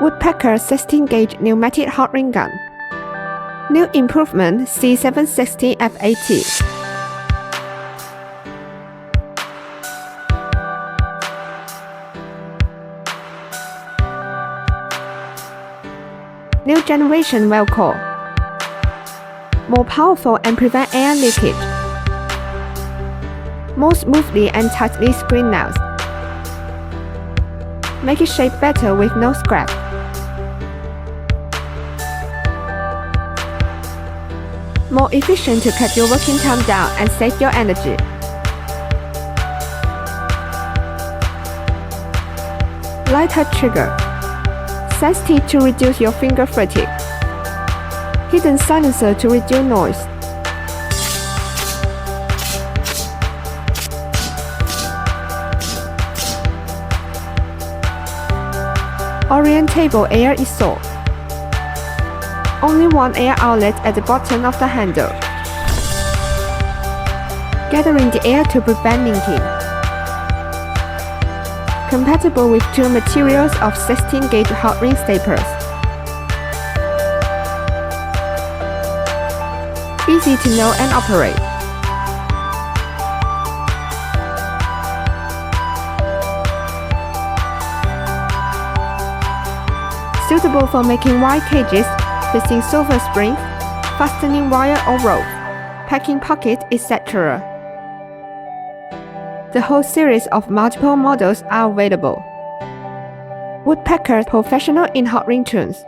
Woodpecker 16-gauge pneumatic hot ring gun. New improvement C-760FAT. New generation velcro. More powerful and prevent air leakage. More smoothly and tightly screen nails. Make it shape better with no scrap. More efficient to cut your working time down and save your energy. Lighter trigger. Sensitive to reduce your finger fatigue. Hidden silencer to reduce noise. Orientable air exhaust. Only one air outlet at the bottom of the handle, gathering the air to prevent leaking. Compatible with two materials of 16-gauge hot ring staplers. Easy to know and operate. Suitable for making wire cages, fixing sofa springs, fastening wire or rope, packing pocket, etc. The whole series of multiple models are available. Woodpecker professional in hot ring tools.